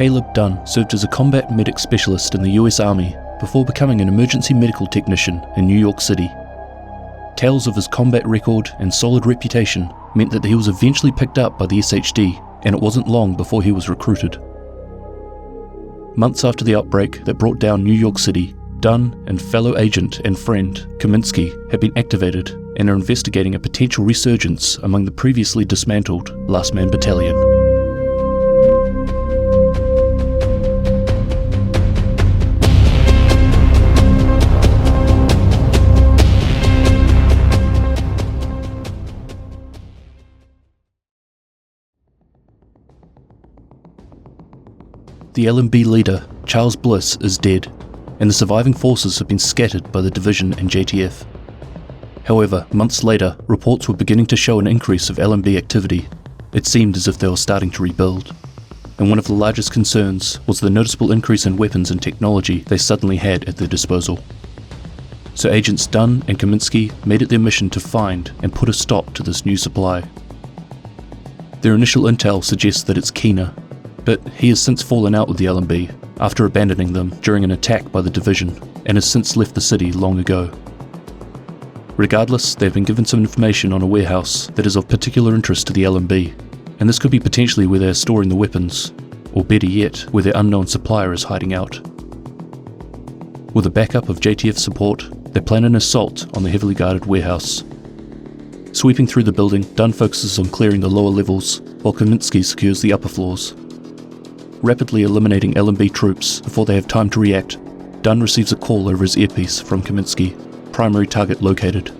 Caleb Dunn served as a combat medic specialist in the US Army before becoming an emergency medical technician in New York City. Tales of his combat record and solid reputation meant that he was eventually picked up by the SHD, and it wasn't long before he was recruited. Months after the outbreak that brought down New York City, Dunn and fellow agent and friend Kaminsky had been activated and are investigating a potential resurgence among the previously dismantled Last Man Battalion. The LMB leader, Charles Bliss, is dead, and the surviving forces have been scattered by the division and JTF. However, months later, reports were beginning to show an increase of LMB activity. It seemed as if they were starting to rebuild. And one of the largest concerns was the noticeable increase in weapons and technology they suddenly had at their disposal. So agents Dunn and Kaminsky made it their mission to find and put a stop to this new supply. Their initial intel suggests that it's Keener, but he has since fallen out with the LMB after abandoning them during an attack by the division and has since left the city long ago. Regardless, they've been given some information on a warehouse that is of particular interest to the LMB, and this could be potentially where they are storing the weapons, or better yet, where their unknown supplier is hiding out. With a backup of JTF support, they plan an assault on the heavily guarded warehouse. Sweeping through the building, Dunn focuses on clearing the lower levels, while Kaminsky secures the upper floors. Rapidly eliminating LMB troops before they have time to react, Dunn receives a call over his earpiece from Kaminsky, primary target located.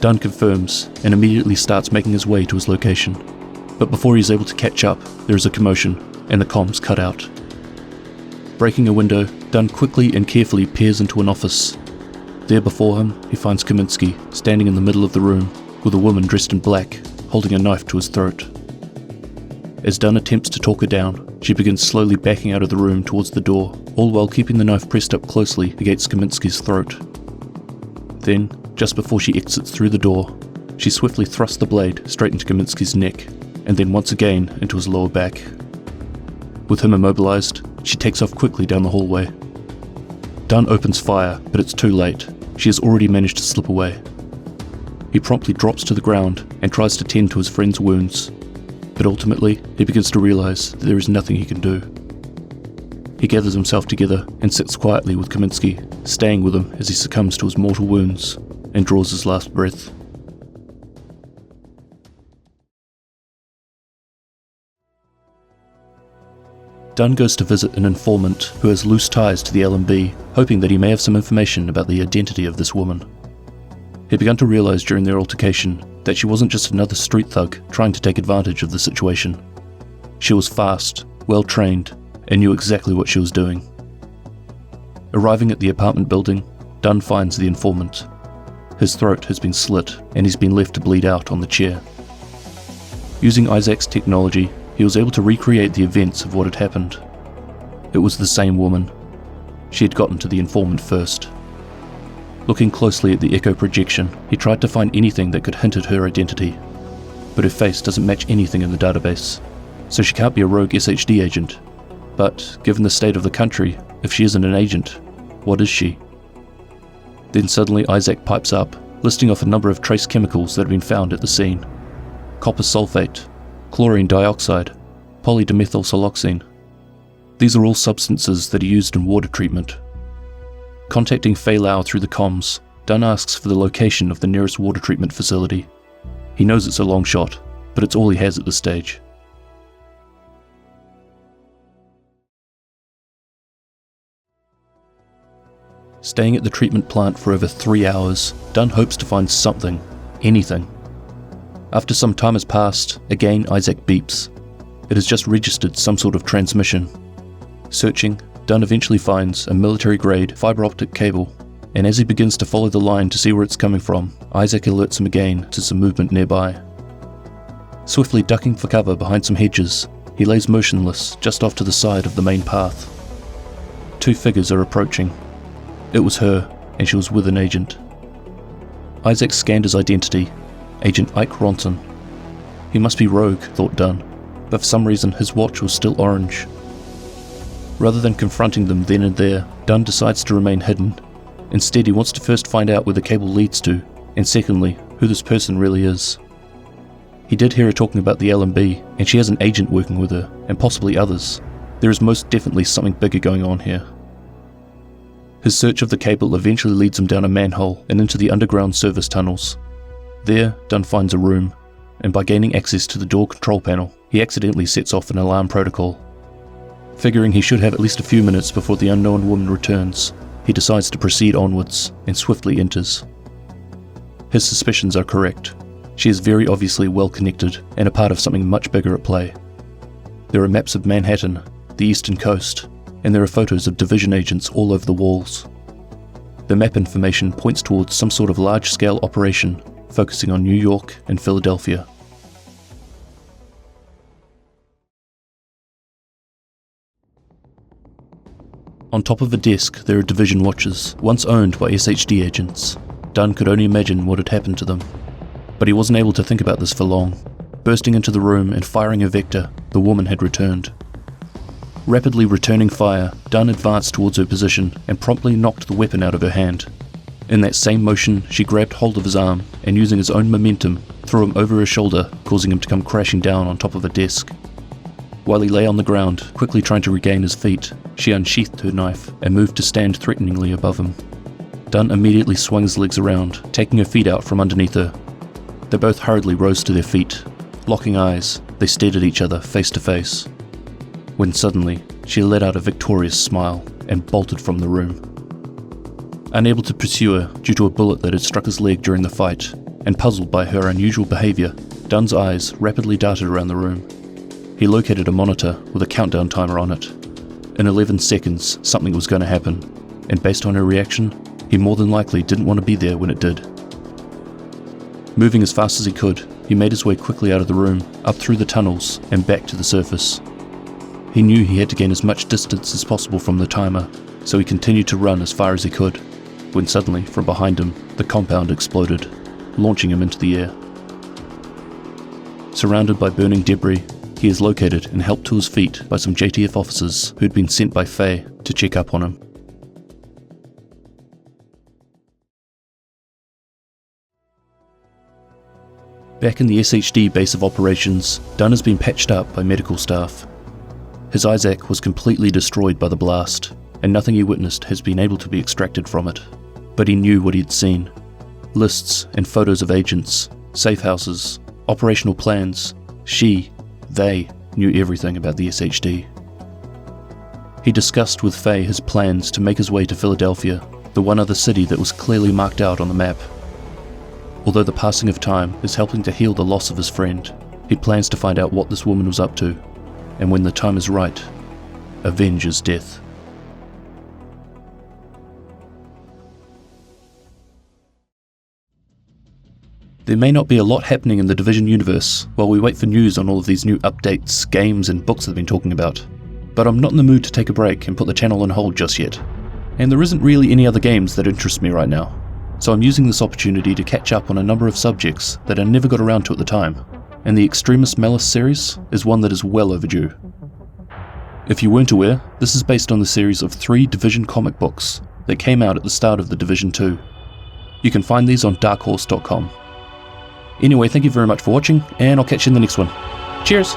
Dunn confirms and immediately starts making his way to his location, but before he is able to catch up, there is a commotion and the comms cut out. Breaking a window, Dunn quickly and carefully peers into an office. There before him, he finds Kaminsky standing in the middle of the room with a woman dressed in black, holding a knife to his throat. As Dunn attempts to talk her down, she begins slowly backing out of the room towards the door, all while keeping the knife pressed up closely against Kaminsky's throat. Then, just before she exits through the door, she swiftly thrusts the blade straight into Kaminsky's neck, and then once again into his lower back. With him immobilized, she takes off quickly down the hallway. Dunn opens fire, but it's too late. She has already managed to slip away. He promptly drops to the ground and tries to tend to his friend's wounds, but ultimately, he begins to realize that there is nothing he can do. He gathers himself together and sits quietly with Kaminsky, staying with him as he succumbs to his mortal wounds and draws his last breath. Dunn goes to visit an informant who has loose ties to the LMB, hoping that he may have some information about the identity of this woman. He began to realize during their altercation that she wasn't just another street thug trying to take advantage of the situation. She was fast, well-trained, and knew exactly what she was doing. Arriving at the apartment building, Dunn finds the informant. His throat has been slit, and he's been left to bleed out on the chair. Using Isaac's technology, he was able to recreate the events of what had happened. It was the same woman. She had gotten to the informant first. Looking closely at the echo projection, he tried to find anything that could hint at her identity, but her face doesn't match anything in the database, so she can't be a rogue SHD agent. But, given the state of the country, if she isn't an agent, what is she? Then suddenly Isaac pipes up, listing off a number of trace chemicals that have been found at the scene. Copper sulfate, chlorine dioxide, polydimethylsiloxane. These are all substances that are used in water treatment. Contacting Fei Lau through the comms, Dunn asks for the location of the nearest water treatment facility. He knows it's a long shot, but it's all he has at this stage. Staying at the treatment plant for over 3 hours, Dunn hopes to find something, anything. After some time has passed, again Isaac beeps. It has just registered some sort of transmission. Searching, Dunn eventually finds a military-grade fiber optic cable, and as he begins to follow the line to see where it's coming from, Isaac alerts him again to some movement nearby. Swiftly ducking for cover behind some hedges, he lays motionless just off to the side of the main path. 2 figures are approaching. It was her, and she was with an agent. Isaac scanned his identity, Agent Ike Ronson. He must be rogue, thought Dunn, but for some reason his watch was still orange. Rather than confronting them then and there, Dunn decides to remain hidden. Instead, he wants to first find out where the cable leads to, and secondly, who this person really is. He did hear her talking about the LMB, and she has an agent working with her, and possibly others. There is most definitely something bigger going on here. His search of the cable eventually leads him down a manhole and into the underground service tunnels. There, Dunn finds a room, and by gaining access to the door control panel, he accidentally sets off an alarm protocol. Figuring he should have at least a few minutes before the unknown woman returns, he decides to proceed onwards and swiftly enters. His suspicions are correct. She is very obviously well connected and a part of something much bigger at play. There are maps of Manhattan, the eastern coast, and there are photos of division agents all over the walls. The map information points towards some sort of large-scale operation focusing on New York and Philadelphia. On top of a desk, there are division watches, once owned by SHD agents. Dunn could only imagine what had happened to them. But he wasn't able to think about this for long. Bursting into the room and firing a vector, the woman had returned. Rapidly returning fire, Dunn advanced towards her position and promptly knocked the weapon out of her hand. In that same motion, she grabbed hold of his arm and using his own momentum, threw him over her shoulder, causing him to come crashing down on top of a desk. While he lay on the ground, quickly trying to regain his feet, she unsheathed her knife and moved to stand threateningly above him. Dunn immediately swung his legs around, taking her feet out from underneath her. They both hurriedly rose to their feet. Locking eyes, they stared at each other face to face. When suddenly, she let out a victorious smile and bolted from the room. Unable to pursue her due to a bullet that had struck his leg during the fight, and puzzled by her unusual behavior, Dunn's eyes rapidly darted around the room. He located a monitor with a countdown timer on it. In 11 seconds, something was going to happen, and based on her reaction, he more than likely didn't want to be there when it did. Moving as fast as he could, he made his way quickly out of the room, up through the tunnels, and back to the surface. He knew he had to gain as much distance as possible from the timer, so he continued to run as far as he could, when suddenly, from behind him, the compound exploded, launching him into the air. Surrounded by burning debris, he is located and helped to his feet by some JTF officers who had been sent by Faye to check up on him. Back in the SHD base of operations, Dunn has been patched up by medical staff. His Isaac was completely destroyed by the blast, and nothing he witnessed has been able to be extracted from it. But he knew what he had seen. Lists and photos of agents, safe houses, operational plans. They knew everything about the SHD. He discussed with Faye his plans to make his way to Philadelphia, the one other city that was clearly marked out on the map. Although the passing of time is helping to heal the loss of his friend, he plans to find out what this woman was up to, and when the time is right, avenge his death. There may not be a lot happening in the Division universe while we wait for news on all of these new updates, games and books I've been talking about, but I'm not in the mood to take a break and put the channel on hold just yet. And there isn't really any other games that interest me right now, so I'm using this opportunity to catch up on a number of subjects that I never got around to at the time, and the Extremis Malice series is one that is well overdue. If you weren't aware, this is based on the series of 3 Division comic books that came out at the start of the Division 2. You can find these on darkhorse.com. Anyway, thank you very much for watching, and I'll catch you in the next one. Cheers!